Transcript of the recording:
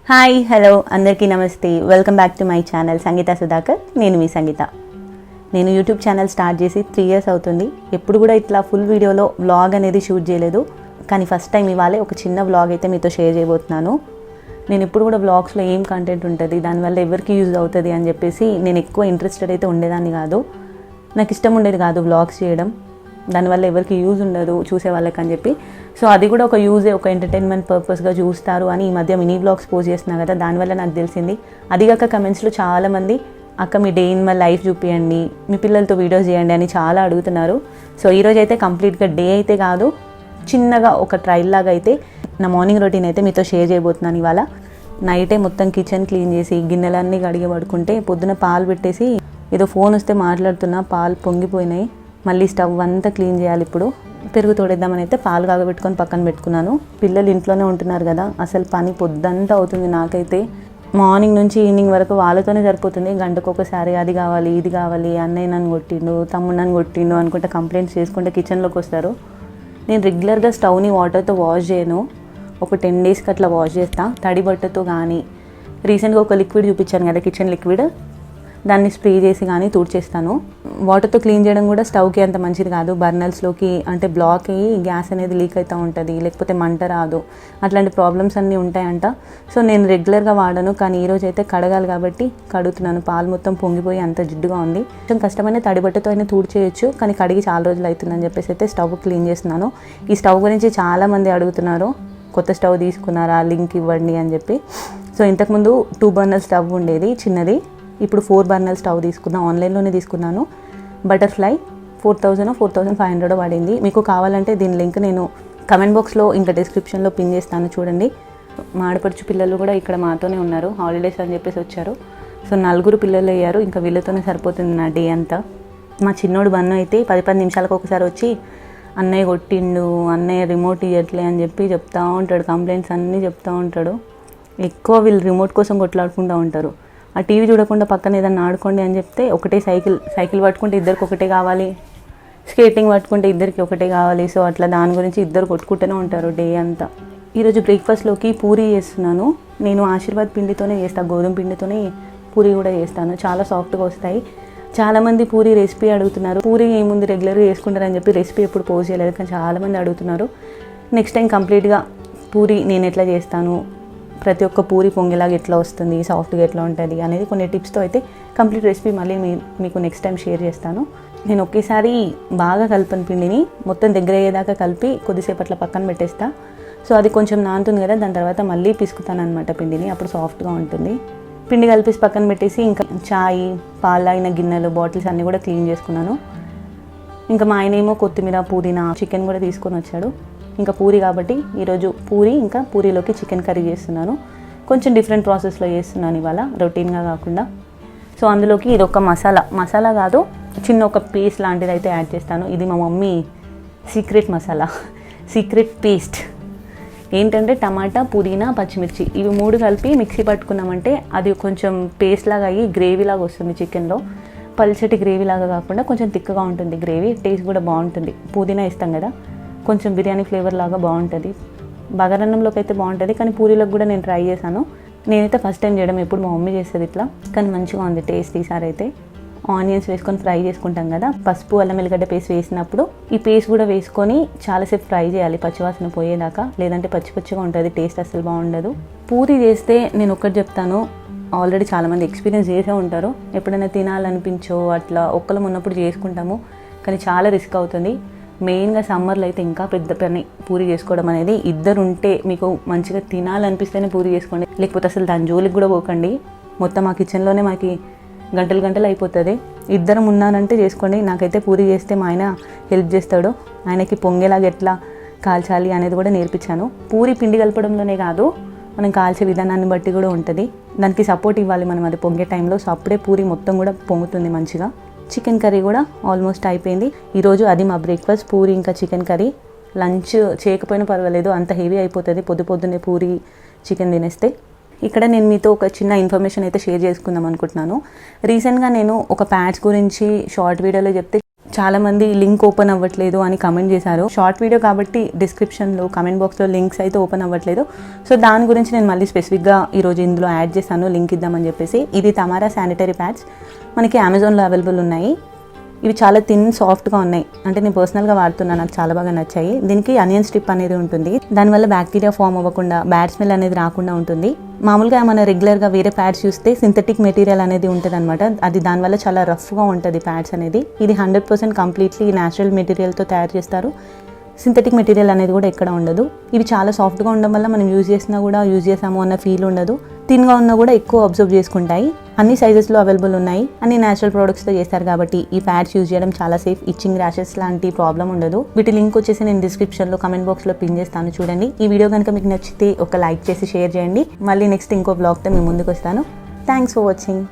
Hi hello అందరికీ నమస్తే. Welcome back to my channel Sangeetha Sudhakar. నేను మీ సంగీత. నేను యూట్యూబ్ ఛానల్ స్టార్ట్ చేసి 3 years అవుతుంది. ఎప్పుడు కూడా ఇట్లా ఫుల్ వీడియోలో వ్లాగ్ అనేది షూట్ చేయలేదు. కానీ ఫస్ట్ టైం ఇవాళే ఒక చిన్న వ్లాగ్ అయితే మీతో షేర్ చేయబోతున్నాను. నేను ఎప్పుడు కూడా వ్లాగ్స్లో ఏం కంటెంట్ ఉంటుంది, దానివల్ల ఎవరికి యూజ్ అవుతుంది అని చెప్పేసి నేను ఎక్కువ ఇంట్రెస్టెడ్ అయితే ఉండేదాన్ని కాదు. నాకు ఇష్టం ఉండేది కాదు వ్లాగ్స్ చేయడం. దానివల్ల ఎవరికి యూజ్ ఉండదు చూసే వాళ్ళకి అని చెప్పి. సో అది కూడా ఒక యూజే, ఒక ఎంటర్టైన్మెంట్ పర్పస్గా చూస్తారు అని ఈ మధ్య మినీ వ్లాగ్స్ పోస్ట్ చేస్తున్నా కదా, దానివల్ల నాకు తెలిసింది. అదిగాక కమెంట్స్లో చాలామంది అక్క మీ డే ఇన్ మై లైఫ్ చూపించండి, మీ పిల్లలతో వీడియోస్ చేయండి అని చాలా అడుగుతున్నారు. సో ఈరోజు అయితే కంప్లీట్గా డే అయితే కాదు, చిన్నగా ఒక ట్రైల్ లాగా అయితే నా మార్నింగ్ రొటీన్ అయితే మీతో షేర్ చేయబోతున్నాను. ఇవాళ నైటే మొత్తం కిచెన్ క్లీన్ చేసి గిన్నెలన్నీ కడిగి పడుకుంటే పొద్దున పాలు పెట్టేసి ఏదో ఫోన్ వస్తే మాట్లాడుతున్నా, పాలు పొంగిపోయినాయి. మళ్ళీ స్టవ్ అంతా క్లీన్ చేయాలి. ఇప్పుడు పెరుగు తోడేద్దామని అయితే పాలు కాగబెట్టుకొని పక్కన పెట్టుకున్నాను. పిల్లలు ఇంట్లోనే ఉంటున్నారు కదా, అసలు పని పొద్దంతా అవుతుంది నాకైతే. మార్నింగ్ నుంచి ఈవినింగ్ వరకు వాళ్ళతోనే సరిపోతుంది. గంటకు ఒకసారి అది కావాలి ఇది కావాలి, అన్నయ్య నన్ను కొట్టిండు, తమ్ముడు నన్ను కొట్టిండు అనుకుంటే కంప్లైంట్స్ చేసుకుంటే కిచెన్లోకి వస్తారు. నేను రెగ్యులర్గా స్టవ్ని వాటర్తో వాష్ చేయను. ఒక 10 daysకి అట్లా వాష్ చేస్తా తడి బట్టతో. కానీ రీసెంట్గా ఒక లిక్విడ్ చూపించాను కదా, కిచెన్ లిక్విడ్, దాన్ని స్ప్రే చేసి కానీ తుడిచేస్తాను. వాటర్తో క్లీన్ చేయడం కూడా స్టవ్కి అంత మంచిది కాదు. బర్నర్స్లోకి అంటే బ్లాక్ అయ్యి గ్యాస్ అనేది లీక్ అవుతూ ఉంటుంది, లేకపోతే మంట రాదు, అట్లాంటి ప్రాబ్లమ్స్ అన్నీ ఉంటాయంట. సో నేను రెగ్యులర్గా వాడను, కానీ ఈరోజు అయితే కడగాలి కాబట్టి కడుగుతున్నాను. పాలు మొత్తం పొంగిపోయి అంత జిడ్డుగా ఉంది. కొంచెం కష్టమైన తడి బట్టతో అయినా తుడిచేయచ్చు, కానీ కడిగి చాలా రోజులు అవుతుందని చెప్పేసి అయితే స్టవ్ క్లీన్ చేస్తున్నాను. ఈ స్టవ్ గురించి చాలామంది అడుగుతున్నారు, కొత్త స్టవ్ తీసుకున్నారా, లింక్ ఇవ్వండి అని చెప్పి. సో ఇంతకుముందు 2 burner స్టవ్ ఉండేది చిన్నది, ఇప్పుడు 4 burner స్టవ్ తీసుకున్నా. ఆన్లైన్లోనే తీసుకున్నాను. బటర్ఫ్లై 4000 4500 పడింది. మీకు కావాలంటే దీని లింక్ నేను కమెంట్ బాక్స్లో ఇంకా డిస్క్రిప్షన్లో పిన్ చేస్తాను, చూడండి. మా ఆడపడుచు పిల్లలు కూడా ఇక్కడ మాతోనే ఉన్నారు, హాలిడేస్ అని చెప్పేసి వచ్చారు. సో 4 పిల్లలు అయ్యారు, ఇంకా వీళ్ళతోనే సరిపోతుంది నా డే అంతా. మా చిన్నోడు బన్ను అయితే 10 నిమిషాలకు ఒకసారి వచ్చి అన్నయ్య కొట్టిండు, అన్నయ్య రిమోట్ ఇవ్వట్లే అని చెప్పి చెప్తూ ఉంటాడు. కంప్లైంట్స్ అన్నీ చెప్తూ ఉంటాడు. ఎక్కువ వీళ్ళు రిమోట్ కోసం కొట్లాడుకుంటూ ఉంటారు. ఆ టీవీ చూడకుండా పక్కన ఏదన్నా ఆడుకోండి అని చెప్తే ఒకటే సైకిల్ పట్టుకుంటే ఇద్దరికి ఒకటే కావాలి, స్కేటింగ్ పట్టుకుంటే ఇద్దరికి ఒకటే కావాలి. సో అట్లా దాని గురించి ఇద్దరు కొట్టుకుంటూనే ఉంటారు డే అంతా. ఈరోజు బ్రేక్ఫాస్ట్లోకి పూరీ చేస్తున్నాను. నేను ఆశీర్వాద్ పిండితోనే చేస్తాను, గోధుమ పిండితోనే పూరీ కూడా చేస్తాను. చాలా సాఫ్ట్గా వస్తాయి. చాలామంది పూరీ రెసిపీ అడుగుతున్నారు. పూరీ ఏముంది రెగ్యులర్గా చేసుకుంటారని చెప్పి రెసిపీ ఎప్పుడు పోస్ట్ చేయలేదు, కానీ చాలామంది అడుగుతున్నారు. నెక్స్ట్ టైం కంప్లీట్గా పూరీ నేను ఎట్లా చేస్తాను, ప్రతి ఒక్క పూరి పొంగేలాగా ఎట్లా వస్తుంది, సాఫ్ట్గా ఎట్లా ఉంటుంది అనేది కొన్ని టిప్స్తో అయితే కంప్లీట్ రెసిపీ మళ్ళీ మీకు నెక్స్ట్ టైం షేర్ చేస్తాను. నేను ఒకేసారి బాగా కలిపని పిండిని మొత్తం దగ్గర అయ్యేదాకా కలిపి కొద్దిసేపు అట్లా పక్కన పెట్టేస్తా. సో అది కొంచెం నానుతుంది కదా, దాని తర్వాత మళ్ళీ పిసుకుతాను అనమాట పిండిని, అప్పుడు సాఫ్ట్గా ఉంటుంది. పిండి కలిపేసి పక్కన పెట్టేసి ఇంకా చాయ్, పాలు అయిన గిన్నెలు, బాటిల్స్ అన్నీ కూడా క్లీన్ చేసుకున్నాను. ఇంకా మా ఆయన ఏమో కొత్తిమీర, పుదీనా, చికెన్ కూడా తీసుకొని వచ్చాడు. ఇంకా పూరి కాబట్టి ఈరోజు పూరి ఇంకా పూరీలోకి చికెన్ కర్రీ చేస్తున్నాను. కొంచెం డిఫరెంట్ ప్రాసెస్లో చేస్తున్నాను ఇవాళ, రొటీన్గా కాకుండా. సో అందులోకి ఇది ఒక మసాలా కాదు, చిన్న ఒక పేస్ట్ లాంటిది అయితే యాడ్ చేస్తాను. ఇది మా mummy secret masala, secret paste. ఏంటంటే టమాటా, పుదీనా, పచ్చిమిర్చి ఇవి 3 కలిపి మిక్సీ పట్టుకున్నామంటే అది కొంచెం పేస్ట్ లాగా అయ్యి గ్రేవీలాగా వస్తుంది. చికెన్లో పల్చటి గ్రేవీలాగా కాకుండా కొంచెం తిక్కగా ఉంటుంది గ్రేవీ, టేస్ట్ కూడా బాగుంటుంది. పుదీనా ఇస్తాం కదా, కొంచెం బిర్యానీ ఫ్లేవర్ లాగా బాగుంటుంది. బగారన్నంలోకి అయితే బాగుంటుంది, కానీ పూరీలోకి కూడా నేను ట్రై చేశాను. నేనైతే ఫస్ట్ టైం చేయడం, ఎప్పుడు మా మమ్మీ చేస్తుంది ఇట్లా, కానీ మంచిగా ఉంది టేస్ట్. ఈసారి అయితే ఆనియన్స్ వేసుకొని ఫ్రై చేసుకుంటాం కదా, పసుపు అల్లం ఎల్లిగడ్డ పేస్ట్ వేసినప్పుడు ఈ పేస్ట్ కూడా వేసుకొని చాలాసేపు ఫ్రై చేయాలి, పచ్చివాసన పోయేదాకా, లేదంటే పచ్చిగా ఉంటుంది, టేస్ట్ అసలు బాగుండదు. పూరీ చేస్తే నేను ఒక్కటి చెప్తాను, ఆల్రెడీ చాలామంది ఎక్స్పీరియన్స్ చేసే ఉంటారు. ఎప్పుడైనా తినాలనిపించో అట్లా ఒక్కలం ఉన్నప్పుడు చేసుకుంటాము, కానీ చాలా రిస్క్ అవుతుంది. మెయిన్గా సమ్మర్లో అయితే ఇంకా పెద్ద పని పూరీ చేసుకోవడం అనేది. ఇద్దరు ఉంటే మీకు మంచిగా తినాలనిపిస్తేనే పూరీ చేసుకోండి, లేకపోతే అసలు దాని జోలికి కూడా పోకండి. మొత్తం మా కిచెన్లోనే మాకు గంటలు అయిపోతుంది. ఇద్దరం ఉన్నానంటే చేసుకోండి. నాకైతే పూరీ చేస్తే మా ఆయన హెల్ప్ చేస్తాడు, ఆయనకి పొంగేలాగా ఎట్లా కాల్చాలి అనేది కూడా నేర్పించాను. పూరీ పిండి కలపడంలోనే కాదు, మనం కాల్చే విధానాన్ని బట్టి కూడా ఉంటుంది. దానికి సపోర్ట్ ఇవ్వాలి మనం అది పొంగే టైంలో. సో అప్పుడే పూరీ మొత్తం కూడా పొంగుతుంది మంచిగా. చికెన్ కర్రీ కూడా ఆల్మోస్ట్ అయిపోయింది. ఈరోజు అది మా బ్రేక్ఫాస్ట్, పూరి ఇంకా చికెన్ కర్రీ. లంచ్ చేయకపోయినా పర్వాలేదు, అంత హెవీ అయిపోతుంది పొద్దున్నే పూరి చికెన్ తినేస్తే. ఇక్కడ నేను మీతో ఒక చిన్న ఇన్ఫర్మేషన్ అయితే షేర్ చేసుకుందాం అనుకుంటున్నాను. రీసెంట్గా నేను ఒక ప్యాడ్స్ గురించి షార్ట్ వీడియోలో చెప్తే చాలామంది లింక్ ఓపెన్ అవ్వట్లేదు అని కమెంట్ చేశారు. షార్ట్ వీడియో కాబట్టి డిస్క్రిప్షన్లో కమెంట్ బాక్స్లో లింక్స్ అయితే ఓపెన్ అవ్వట్లేదు. సో దాని గురించి నేను మళ్ళీ స్పెసిఫిక్గా ఈరోజు ఇందులో యాడ్ చేశాను, లింక్ ఇద్దామని చెప్పేసి. ఇది తమారా శానిటరీ ప్యాడ్స్, మనకి అమెజాన్లో అవైలబుల్ ఉన్నాయి. ఇవి చాలా థిన్ సాఫ్ట్గా ఉన్నాయి, అంటే నేను పర్సనల్గా వాడుతున్నాను, నాకు చాలా బాగా నచ్చాయి. దీనికి అనియన్ స్ట్రిప్ అనేది ఉంటుంది, దానివల్ల బ్యాక్టీరియా ఫామ్ అవ్వకుండా బ్యాడ్ స్మెల్ అనేది రాకుండా ఉంటుంది. మామూలుగా మన రెగ్యులర్గా వేరే ప్యాడ్స్ చూస్తే సింథటిక్ మెటీరియల్ అనేది ఉంటుంది అనమాట, అది దానివల్ల చాలా రఫ్గా ఉంటుంది ప్యాడ్స్ అనేది. ఇది 100% కంప్లీట్లీ న్యాచురల్ మెటీరియల్తో తయారు చేస్తారు, సింథటిక్ మెటీరియల్ అనేది కూడా ఎక్కడ ఉండదు. ఇవి చాలా సాఫ్ట్గా ఉండడం వల్ల మనం యూజ్ చేసాము అన్న ఫీల్ ఉండదు. థిన్గా ఉన్నా కూడా ఎక్కువ అబ్జర్వ్ చేసుకుంటాయి. అన్ని సైజెస్లో అవైలబుల్ ఉన్నాయి, అన్ని న్యాచురల్ ప్రోడక్ట్స్తో చేస్తారు కాబట్టి ఈ ప్యాడ్స్ యూజ్ చేయడం చాలా సేఫ్. ఇచ్చింగ్, ర్యాషెస్ లాంటి ప్రాబ్లం ఉండదు. వీటి లింక్ వచ్చేసి నేను డిస్క్రిప్షన్లో కమెంట్ బాక్స్లో పిన్ చేస్తాను, చూడండి. ఈ వీడియో కనుక మీకు నచ్చితే ఒక లైక్ చేసి షేర్ చేయండి. మళ్ళీ నెక్స్ట్ ఇంకో బ్లాగ్తో మీ ముందుకు వస్తాను. Thanks for watching.